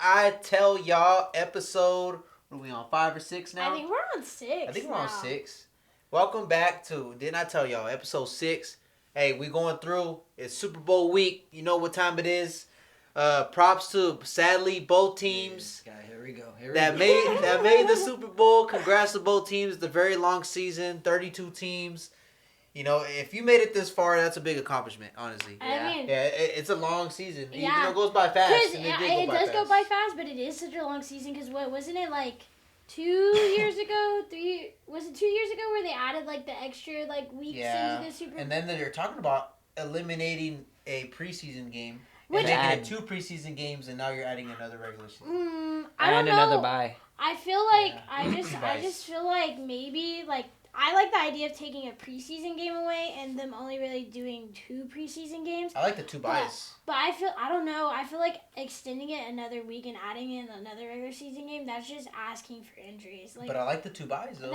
I tell y'all? Episode, what are we on, 5 or 6 now? I think we're on 6. I think we're on 6. Welcome back to, didn't I tell y'all, episode 6. Hey, we going through. It's Super Bowl week. You know what time it is. Props to, sadly, both teams Here we go. that made the Super Bowl. Congrats to both teams. It's a very long season, 32 teams. You know, if you made it this far, that's a big accomplishment, honestly. I mean, it's a long season. Yeah. Even though it goes by fast. Because And it does go by fast, but it is such a long season. Because wasn't it like 2 years ago? Was it 2 years ago where they added like the extra like weeks into the Super Bowl? And then they're talking about eliminating a preseason game. Which and making it 2 preseason games, and now you're adding another regular season. I don't know. another bye. I feel like I just feel like maybe like I like the idea of taking a preseason game away and them only really doing 2 preseason games. I like the 2 buys. But I don't know. I feel like extending it another week and adding in another regular season game, that's just asking for injuries. Like, but I like the 2 buys though.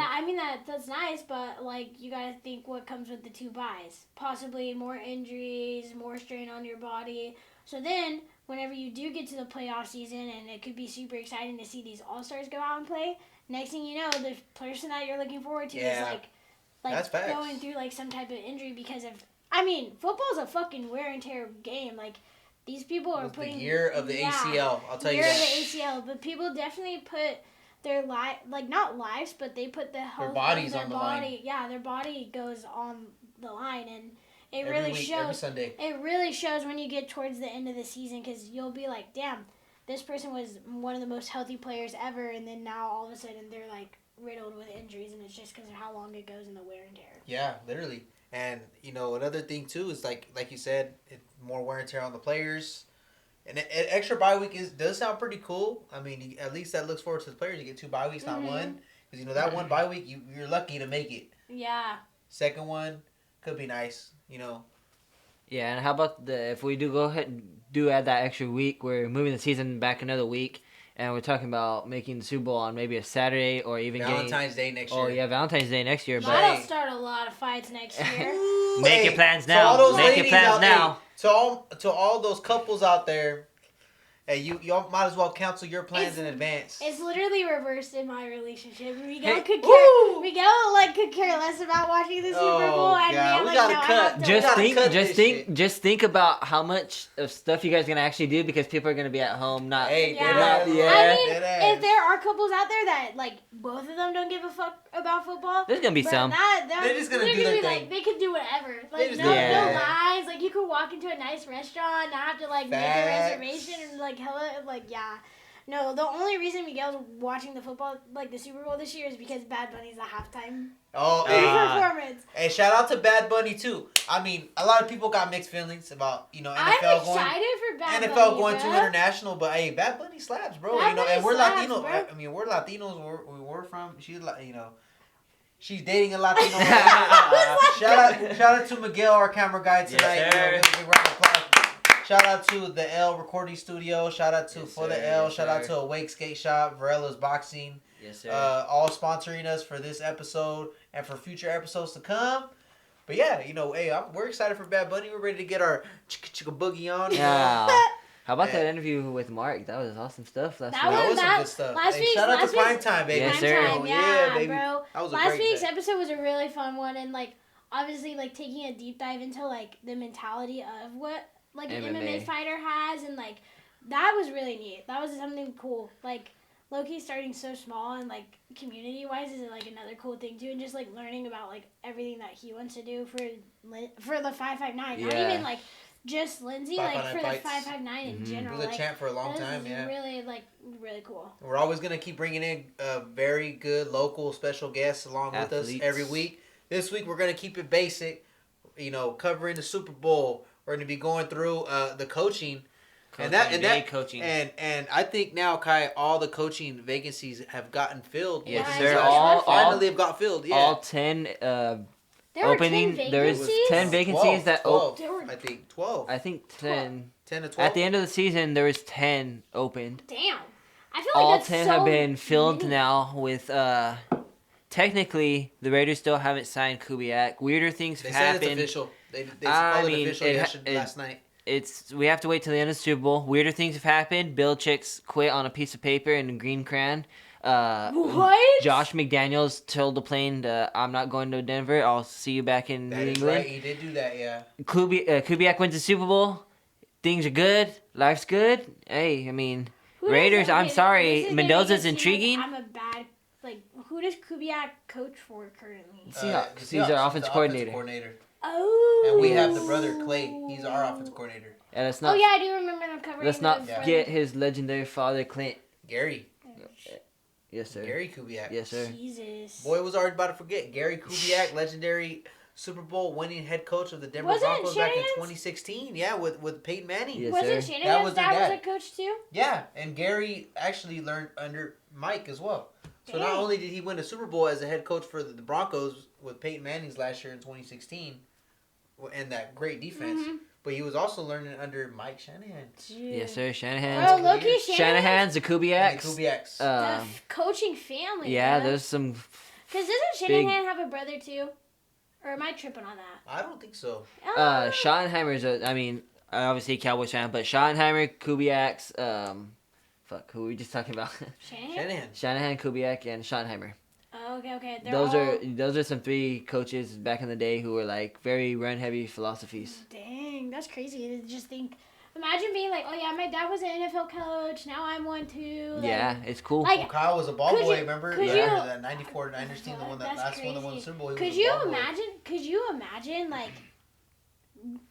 That's nice, but like you gotta think what comes with the 2 buys. Possibly more injuries, more strain on your body. So then, whenever you do get to the playoff season, and it could be super exciting to see these all-stars go out and play, next thing you know, the person that you're looking forward to is like going through like some type of injury because of. I mean, football's a fucking wear and tear game. Like these people are putting the year of the ACL. I'll tell you that. Year of the ACL, but people definitely put their not lives, but they put the health their bodies of their on the body. line. Yeah, their body goes on the line, and it Every really week, shows. every Sunday. It really shows when you get towards the end of the season because you'll be like, damn, this person was one of the most healthy players ever, and then now all of a sudden they're like riddled with injuries, and it's just because of how long it goes in the wear and tear. Yeah, literally. And you know, another thing too is like you said, more wear and tear on the players. And an extra bye week does sound pretty cool. I mean, at least that looks forward to the players. You get 2 bye weeks, not one, because you know that one bye week you're lucky to make it. Yeah. Second one could be nice, you know. Yeah, and how about if we do go ahead and add that extra week, we're moving the season back another week, and we're talking about making the Super Bowl on maybe a Saturday or even Valentine's Day next year. Oh yeah, Valentine's Day next year. That'll start a lot of fights next year. Make your plans now. Make your plans now. To all those couples out there, hey, y'all might as well cancel your plans in advance. It's literally reversed in my relationship. Miguel could care less about watching the Super Bowl, and we gotta cut. Just think about how much of stuff you guys are gonna actually do because people are gonna be at home. I mean, if there are couples out there that like both of them don't give a fuck about football, there's gonna be some. They're just gonna do their thing. They could do whatever. Like no lies. Like you could walk into a nice restaurant, not have to like make a reservation and like No, the only reason Miguel's watching the Super Bowl this year is because Bad Bunny's the halftime performance. Hey, shout out to Bad Bunny too. I mean, a lot of people got mixed feelings about NFL I'm excited for Bad Bunny. NFL going to international, but hey, Bad Bunny slaps, bro. And we're Latinos. Bro. I mean, we're Latinos. We're from. She's dating a Latino. Shout out to Miguel, our camera guy tonight. Yes, big round of applause. Shout out to the L Recording Studio. Shout out to the L. Shout out to Awake Skate Shop, Varella's Boxing. Yes, sir. All sponsoring us for this episode and for future episodes to come. But yeah, we're excited for Bad Bunny. We're ready to get our chicka boogie on. Yeah. How about that interview with Mark? That was awesome stuff. That was some good stuff. Shout out to Prime Time, baby. Yes, sir. Yeah, baby. Bro. That was Last week's episode was a really fun one, and obviously taking a deep dive into the mentality of what an MMA fighter has, and that was really neat. That was something cool. Loki starting so small and community wise is another cool thing too, and just learning about everything that he wants to do for the 559. Yeah. Not even just Lindsay, for fights. the 559 in general. He was a champ for a long time. Yeah, really really cool. We're always gonna keep bringing in very good local special guests along with us every week. This week we're gonna keep it basic. Covering the Super Bowl. We're gonna be going through the coaching. Coaching. And I think now, Kai, all the coaching vacancies have gotten filled. Yes, they're all finally have got filled. Yeah. All 10 opening. There is 10 vacancies 12, I think 12. I think 10. 10 to 12. At the end of the season, there was 10 opened. Damn. I feel all that's 10 so have been filled many. now with technically the Raiders still haven't signed Kubiak. Weirder things have happened. They said it's official. They called it official last night. we have to wait till the end of the Super Bowl. Weirder things have happened. Belichick's quit on a piece of paper in a green crayon. What? Josh McDaniels told the plane, "I'm not going to Denver. I'll see you back in New England." Right. He did do that. Yeah. Kubiak wins the Super Bowl. Things are good. Life's good. Hey, I mean, Raiders. I'm sorry. Mendoza's intriguing. I'm a bad. Who does Kubiak coach for currently? Seahawks. He's our offensive coordinator. Oh. And we have the brother Clay. He's our offensive coordinator. And let's not. Oh yeah, I do remember them covering. Let's not forget his legendary father, Clint. Gary. Yes, sir. Gary Kubiak. Yes, sir. Jesus. Boy, was already about to forget. Gary Kubiak, legendary Super Bowl winning head coach of the Denver Broncos back in 2016. Yeah, with Peyton Manning. Yes, Wasn't sir. Shanahan's dad was a coach too? Yeah, and Gary actually learned under Mike as well. So not only did he win a Super Bowl as a head coach for the Broncos with Peyton Manning's last year in 2016, and that great defense, but he was also learning under Mike Shanahan. Yes, sir. Shanahan. Bro, low-key Shanahan's, the Kubiaks. The Kubiaks. The coaching family. Yeah, bro. there's some. Because doesn't Shanahan have a brother too? Or am I tripping on that? I don't think so. Schottenheimer's obviously a Cowboys fan, but Schottenheimer, Kubiaks, who were we just talking about? Shanahan? Shanahan, Kubiak, and Schottenheimer. Oh, okay. Those are some three coaches back in the day who were like very run heavy philosophies. Dang, that's crazy to just think. Imagine being like, oh yeah, my dad was an NFL coach. Now I'm one too. Like, yeah, it's cool. Like, Kyle was a ball boy. Remember? Yeah. That '94 Niners team, the one that last one that won the Super Bowl. Could you imagine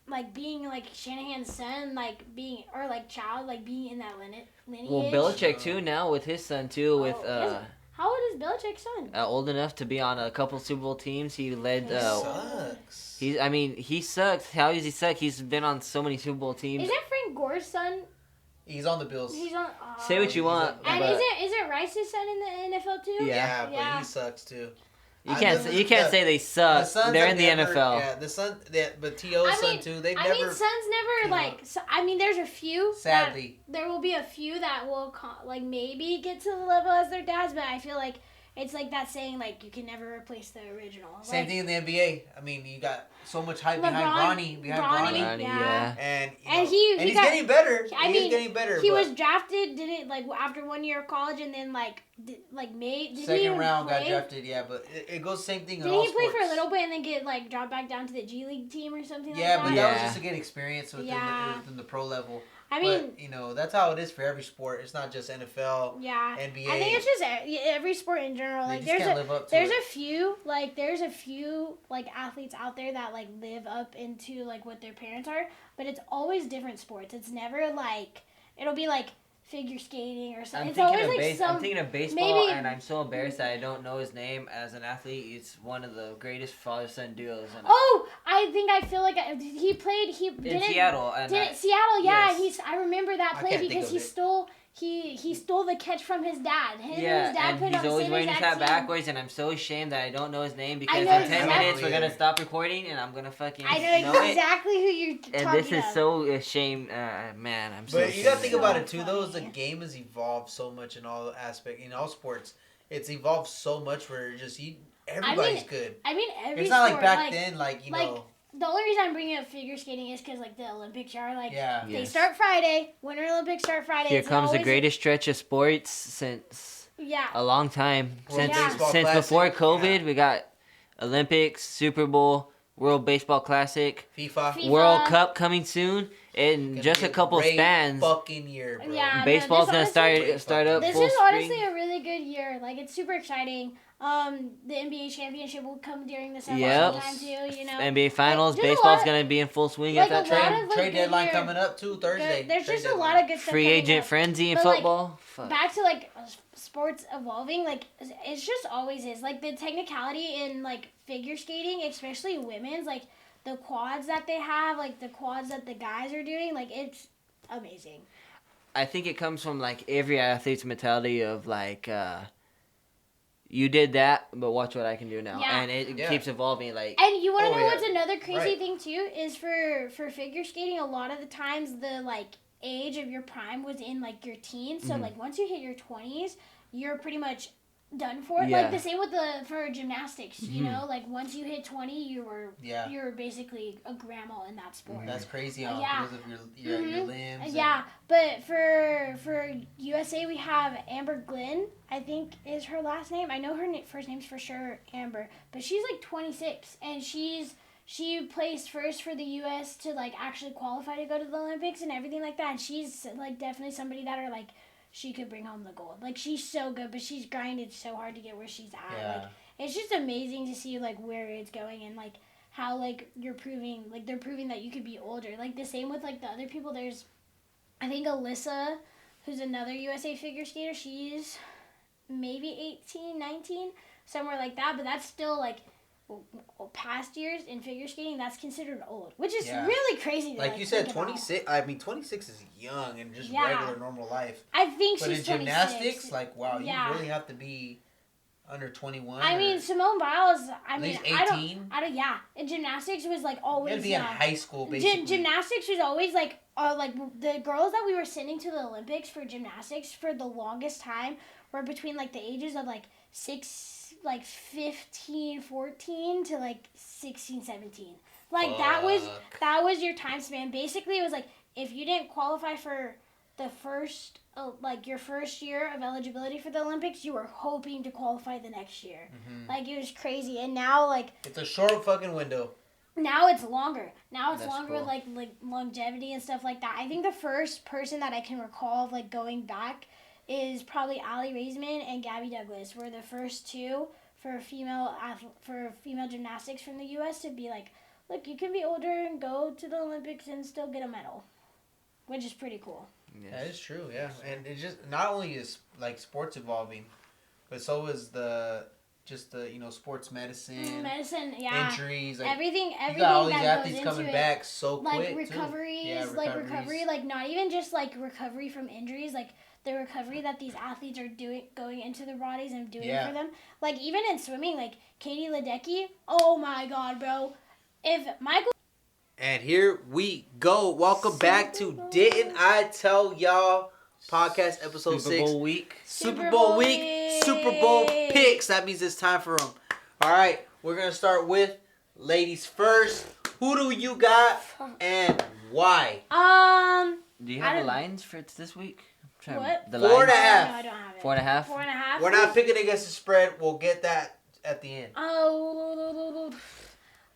like being like Shanahan's son, being child, being in that lineage? Well, Belichick too now with his son too with How old is Belichick's son? Old enough to be on a couple Super Bowl teams. He led. Sucks. He sucks. How does he suck? He's been on so many Super Bowl teams. Isn't Frank Gore's son? He's on the Bills. He's on. Say what you want. And isn't Rice's son in the NFL too? Yeah, but he sucks too. You can't say they suck. They're in the NFL. Yeah, the son, but T.O.'s son too. Sons never there's a few. Sadly, there will be a few that will maybe get to the level as their dads, but I feel like it's like that saying you can never replace the original. Same thing in the NBA. I mean, you got so much hype behind Bronny. Yeah. And he's getting better. He's getting better. He was drafted, after 1 year of college, and then second round got drafted. Yeah, but it goes same thing. Did he play for a little bit and then get dropped back down to the G League team or something like that? Yeah, but that was just to get experience within the pro level. I mean, that's how it is for every sport. It's not just NFL, NBA. I think it's just every sport in general. There's a few athletes out there that live up into what their parents are, but it's always different sports. It's never it'll be figure skating or something. I'm thinking of baseball, and I'm so embarrassed that I don't know his name as an athlete. It's one of the greatest father-son duos. I feel like he played. In Seattle. Seattle, yeah. Yes. I remember that play because he stole the catch from his dad. His dad played he's on the always same wearing his hat team. backwards, and I'm so ashamed that I don't know his name because in 10 minutes we're gonna stop recording, and I'm gonna fucking know exactly who you're talking about. And this is so ashamed, man. I'm so. But you gotta think about it too. Though the game has evolved so much in all aspects, in all sports. It's evolved so much where everybody's good. It's not like back then, The only reason I'm bringing up figure skating is because the Olympics are they start Friday. Winter Olympics start Friday. Here comes the greatest stretch of sports since a long time. Since before COVID, we got Olympics, Super Bowl, World Baseball Classic, FIFA. World Cup coming soon, in just a couple spans. Fucking year, bro. Yeah, baseball's gonna start up. This full is spring. honestly a really good year. It's super exciting. The NBA championship will come during the summer sometime too. NBA finals, baseball's gonna be in full swing at that time. Trade deadline coming up too Thursday. There's just a lot of good stuff. Free agent frenzy in football. Back to sports evolving. It's just always is the technicality in figure skating, especially women's the quads that they have, the quads that the guys are doing. It's amazing. I think it comes from every athlete's mentality of you did that, but watch what I can do now. Yeah. And it keeps evolving. And you want to know what's another crazy thing too is for figure skating. A lot of the times the age of your prime was in your teens. So once you hit your 20s, you're pretty much done for. Yeah. Like the same with for gymnastics. You know, like once you hit 20, you're basically a grandma in that sport. That's crazy. Because of your limbs. Yeah, but for USA we have Amber Glenn. I think is her last name. I know her first name's for sure Amber, but she's like 26 and she placed first for the U.S. to like actually qualify to go to the Olympics and everything like that. And she's like definitely somebody that are like. She could bring home the gold. Like, she's so good, but she's grinded so hard to get where she's at. Yeah. Like, it's just amazing to see, like, where it's going and, like, how, like, they're proving that you could be older. Like, the same with, like, the other people. There's, I think, Alyssa, who's another USA figure skater. She's maybe 18, 19, somewhere like that. But that's still, like, past years in figure skating, that's considered old, which is really crazy. Like you said, 26. I mean, 26 is young in just regular normal life. I think but she's 26. But in gymnastics, like wow, you really have to be under 21. I mean, Simone Biles. I mean, 18. I don't. Yeah, and gymnastics was like always. You had to be in high school, basically. Gymnastics was always like the girls that we were sending to the Olympics for gymnastics for the longest time were between like the ages of like 15, 14 to like 16, 17. Like that was your time span. Basically, it was like if you didn't qualify for the first your first year of eligibility for the Olympics, you were hoping to qualify the next year. Mm-hmm. Like it was crazy. And now like it's a short fucking window. Now it's longer. Now it's longer, cool. like longevity and stuff like that. I think the first person that I can recall of like going back is probably Allie Raisman and Gabby Douglas were the first two for female gymnastics from the U.S. to be like, look, you can be older and go to the Olympics and still get a medal, which is pretty cool. Yes. That is true, yeah. And it just not only is like sports evolving, but so is the sports medicine, injuries, like, everything. You got all these that athletes goes coming into back so like quick. Recovery, like not even just like recovery from injuries, like the recovery that these athletes are going into their bodies and doing for them. Like even in swimming, like Katie Ledecky, oh my god, bro. If Michael. And here we go. Welcome back to Didn't I Tell Y'all podcast episode 6. Super Bowl week. Super Bowl picks. That means it's time for them. All right, we're going to start with ladies first. Who do you got and why? Do you have the lines for this week? What? The 4.5. No, I don't have it. 4.5? 4.5. We're not picking against the spread. We'll get that at the end. Oh.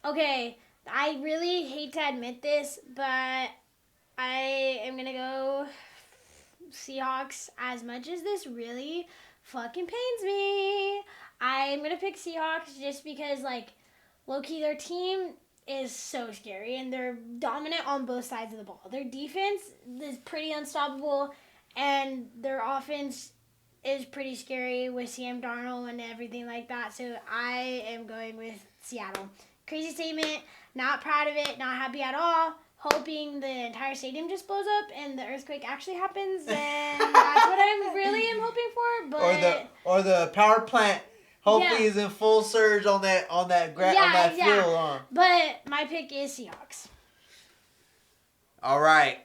Okay. I really hate to admit this, but I am going to go Seahawks. As much as this really fucking pains me, I'm going to pick Seahawks just because, like, low-key, their team is so scary, and they're dominant on both sides of the ball. Their defense is pretty unstoppable, and their offense is pretty scary with Sam Darnold and everything like that. So I am going with Seattle. Crazy statement. Not proud of it. Not happy at all. Hoping the entire stadium just blows up and the earthquake actually happens. And that's what I really am hoping for. But or the power plant hopefully is in full surge on that field. But my pick is Seahawks. All right,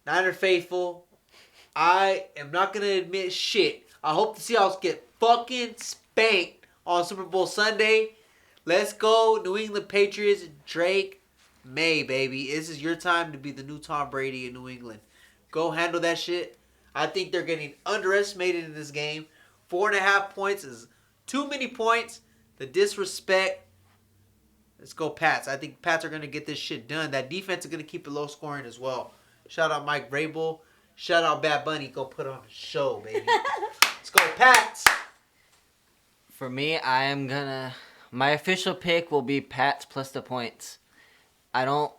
Niner faithful. I am not gonna admit shit. I hope the Seahawks get fucking spanked on Super Bowl Sunday. Let's go, New England Patriots, Drake May, baby. This is your time to be the new Tom Brady in New England. Go handle that shit. I think they're getting underestimated in this game. 4.5 points is too many points. The disrespect. Let's go, Pats. I think Pats are going to get this shit done. That defense is going to keep it low scoring as well. Shout out Mike Vrabel. Shout out Bad Bunny. Go put on a show, baby. Let's go, Pats. For me, my official pick will be Pats plus the points. I don't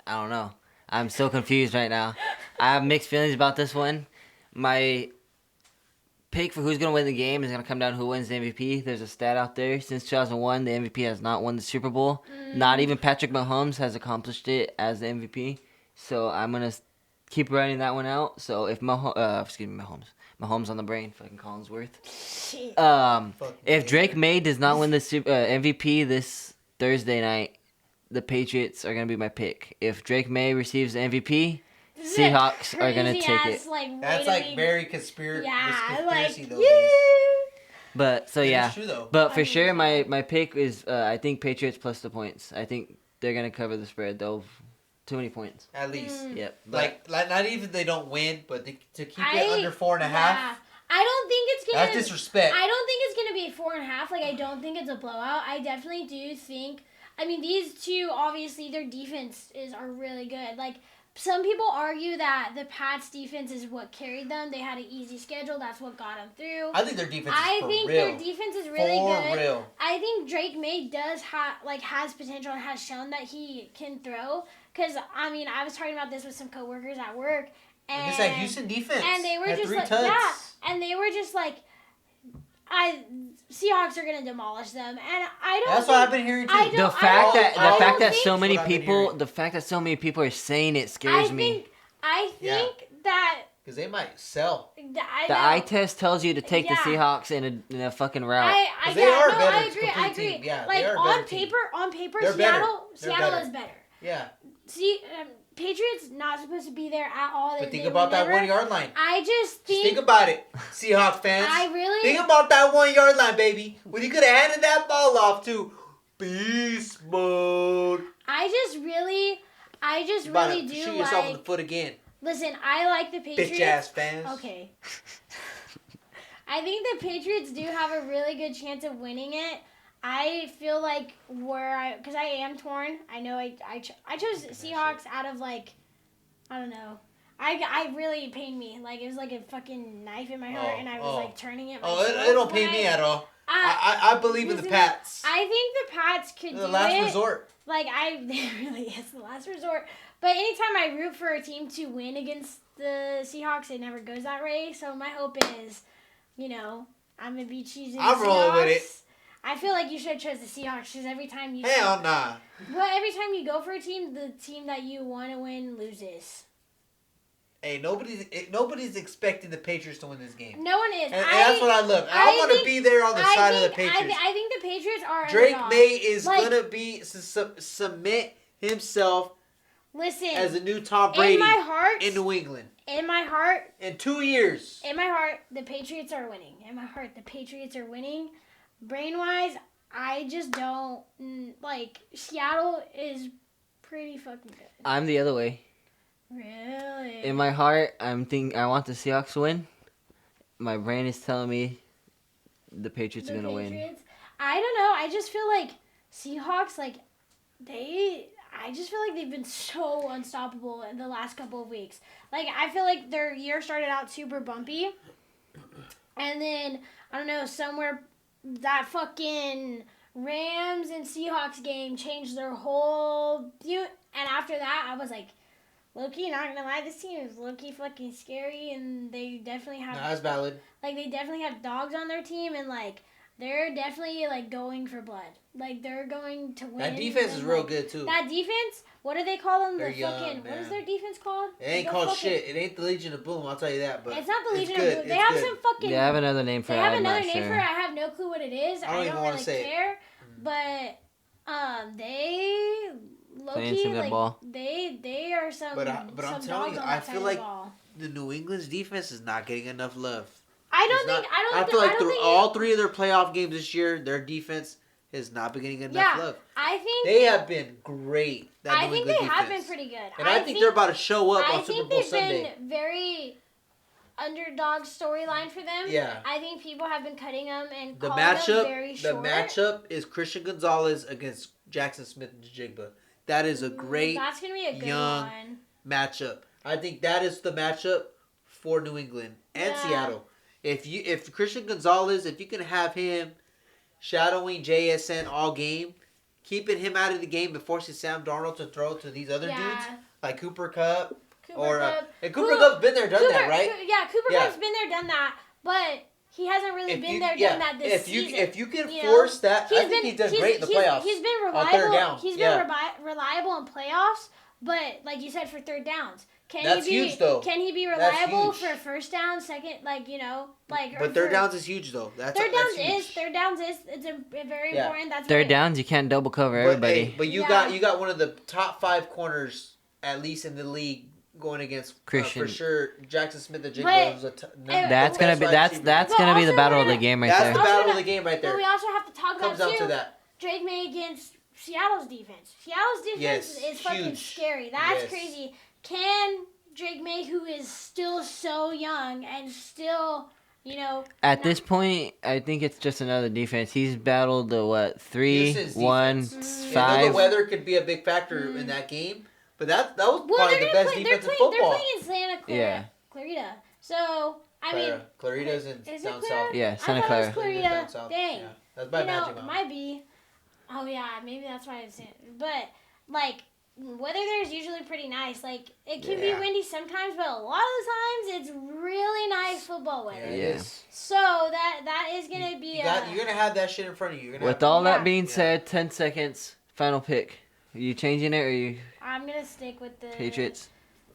know. I'm so confused right now. I have mixed feelings about this one. My pick for who's going to win the game is going to come down to who wins the MVP. There's a stat out there. Since 2001, the MVP has not won the Super Bowl. Not even Patrick Mahomes has accomplished it as the MVP. So I'm going to keep writing that one out. So if Mahomes on the brain, fucking Collinsworth. If Drake May does not win the MVP this Thursday night, the Patriots are going to be my pick. If Drake May receives the MVP, Seahawks are gonna crazy take ass, it. Like, That's way to like be- very conspiracy. Yeah, Conspiracy like though. yeah. But so It is yeah, true, though. but for 100%. sure my pick is I think Patriots plus the points. I think they're gonna cover the spread. They'll too many points. At least. Yep. Like not even if they don't win, but to keep I- it under 4.5. Yeah. I don't think it's gonna. That's disrespect. I don't think it's gonna be 4.5. Like I don't think it's a blowout. I definitely do think. I mean, these two obviously their defenses are really good. Like some people argue that the Pats' defense is what carried them. They had an easy schedule. That's what got them through. I think their defense is I for think real. their defense is really for good. real. I think Drake May does has potential and has shown that he can throw. Cause I mean, I was talking about this with some coworkers at work, and It's that Houston defense. and they were had just 3 like, tuds. yeah, and they were just like, Seahawks are gonna demolish them, and I don't. That's what I've been hearing too. I don't- The fact I that don't so think- many What I've been people hearing. the fact that so many people are saying it scares me. I think that Because they might sell. I The know. eye test tells you to take the Yeah. Seahawks in a fucking route. I they are a better I agree. I complete agree. team. Yeah, like they are a on better team. paper, They're better. Seattle They're better. is better. Yeah. See, Patriots not supposed to be there at all. But think They about were that never- 1 yard line. I just Just think. think about it, Seahawks fans. I really. Think about that 1 yard line, baby. When you could have handed that ball off to Beast Mode. I just really You about really to do shoot yourself in the like. foot again. Listen, I like the Patriots. Bitch ass fans. Okay. I think the Patriots do have a really good chance of winning it. I feel like because I am torn. I know I chose Seahawks out of like, I don't know. I really pained me. Like it was like a fucking knife in my heart, and I was like turning it. Oh, it don't pain me at all. I believe in the Pats. I think the Pats could The do last it. resort. Like it really is the last resort. But anytime I root for a team to win against the Seahawks, it never goes that way. So my hope is, I'm gonna be choosing. I'm rolling with it. I feel like you should have chose the Seahawks because every time you. Hell nah. Well, every time you go for a team, the team that you want to win loses. Hey, nobody's expecting the Patriots to win this game. No one is. And that's what I love. I want to think- be there on the side of the Patriots. I think the Patriots are Drake underdogs. May is Like, gonna be submit himself Listen, as a new Tom Brady in my heart, in New England in my heart, in 2 years. in my heart, the Patriots are winning. In my heart, the Patriots are winning. Brain-wise, I just don't like. Seattle is pretty fucking good. I'm the other way. Really? In my heart, I want the Seahawks to win. My brain is telling me the Patriots are gonna win. I don't know. I just feel like Seahawks, I just feel like they've been so unstoppable in the last couple of weeks. Like, I feel like their year started out super bumpy. And then, I don't know, somewhere that fucking Rams and Seahawks game changed their whole view. And after that, I was like, low-key, not gonna lie, this team is low-key fucking scary. And they definitely have... That's valid. Like, they definitely have dogs on their team. And, like, they're definitely, like, going for blood. Like, they're going to win. That defense is real good, too. That defense, what do they call them? They're The young, fucking, what man. is their defense called? It ain't The called fucking- shit. It ain't the Legion of Boom, I'll tell you that. But It's not the Legion good. of Boom. They It's have good. some fucking... They have another name for They it. have I'm another not name sure. for it. I have no clue what it is. I don't even wanna really say it. care. But, they... Playing Low-key, some good like, ball. they are some But I'm some telling dogs you, on I that side feel of the like ball. the New England's defense is not getting enough love. I It's not- I feel like through all 3 of their playoff games this year, their defense has not been getting enough love. I think They have been great. That I New think England they have been defense. pretty good. And I think they're about to show up I on Super think Bowl they've Sunday. been very underdog storyline for them. Yeah. I think people have been cutting them and The calling them matchup, very short. is Christian Gonzalez against Jackson Smith and Jigba. That is a great That's gonna be a good young one. matchup. I think that is the matchup for New England and Yeah. Seattle. If Christian Gonzalez, if you can have him shadowing JSN all game, keeping him out of the game but forcing Sam Darnold to throw to these other dudes like Cooper Kupp. And Cooper Kupp's been there, done that, right? Cooper Kupp's been there, done that, but he hasn't really been there, done that this season. If you can you force know? that, I think he's done great in the playoffs. He's been on reliable. third down. He's been reliable in playoffs, but like you said, for third downs. That's huge, though. Can he be That's reliable huge. for first down, second, But third downs is huge, though. Third downs is it's a very important. That's Third downs, you can't double cover But, everybody. hey, but you got one of the top 5 corners, at least in the league, going against Christian. for sure. Jackson Smith and But- Jigba. That's gonna be that's But gonna be the also battle we're of the gonna- game right That's there. the Also battle of gonna- the game right But there. we also have to talk Comes about down to too. that. Drake May against Seattle's defense. Seattle's defense Yes, is fucking huge. scary. That's Yes. crazy. Can Drake May, who is still so young and still, At this point, I think it's just another defense. He's battled the three, Houston's 1, defense. I know 5. the weather could be a big factor in that game, but that was well, probably they're the gonna best play. defense in They're football. playing in Santa Clara, Clarita. So I mean, Clarita's in is it down Clara? south. Yeah, I Santa thought Clara. it was Clarita. Down south. Dang. Yeah. That's by Magic It might be. Oh yeah, maybe that's why it's in. But like, weather there is usually pretty nice. Like it can be Yeah. windy sometimes, but a lot of the times it's really nice football weather. Yeah, it Yeah. is. So that is gonna be. You're gonna have that shit in front of you. You're gonna With have, all Yeah. that being said, 10 seconds. Final pick. Are you changing it or are you I'm gonna stick with the Patriots?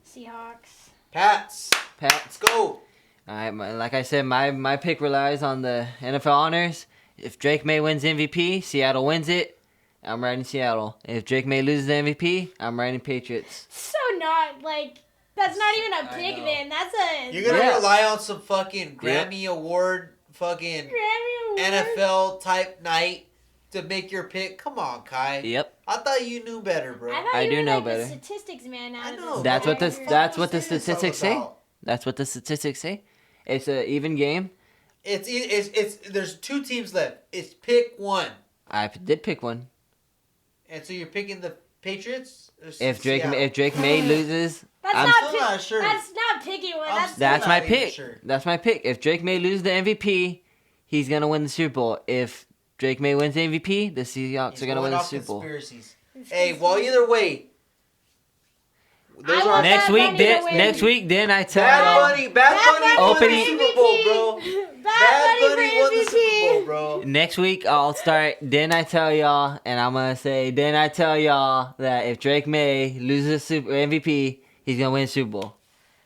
Seahawks. Pats. Pat? Let's go. All right, like I said, my pick relies on the NFL honors. If Drake May wins MVP, Seattle wins it. I'm riding Seattle. If Drake May loses the MVP, I'm riding Patriots. So not like that's not even a I pick. know. Then that's a You're gonna Yeah. rely on some fucking Grammy Award, fucking Grammy Award. NFL type night to make your pick. Come on, Kai. Yep. I thought you knew better, bro. I thought I you do were know like better. the statistics man. Out I of know. this That's what entire- that's what the What is this all statistics say. about? That's what the statistics say. It's an even game. It's there's two teams left. It's pick one, I did pick one. and so you're picking the Patriots. Or If Drake Seattle? May loses, That's I'm not still not sure. That's not picking one. I'm That's still that's not my even pick. sure. That's my pick. If Drake May loses the MVP, he's gonna win the Super Bowl. If Drake May wins the MVP, the Seahawks He's are gonna going win the off Super Bowl. conspiracies. Hey, well, either way, those I are want Next Bad week, Bunny to then win. next week, then I tell Bad y'all. Bunny. Bad Bunny won Opening- the Super Bowl, bro. Bad Bunny won the Super Bowl, bro. Next week I'll start. Then I tell y'all, and I'm gonna say. Then I tell y'all that if Drake May loses Super MVP, he's gonna win Super Bowl.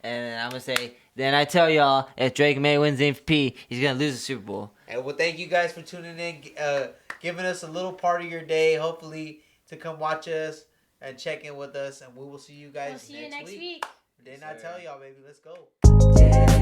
And I'm gonna say. Then I tell y'all if Drake May wins MVP, he's gonna lose the Super Bowl. And well, thank you guys for tuning in, giving us a little part of your day, hopefully to come watch us and check in with us. And we will see you guys We'll see you next week. Didn't I tell y'all, baby? Let's go. Yeah.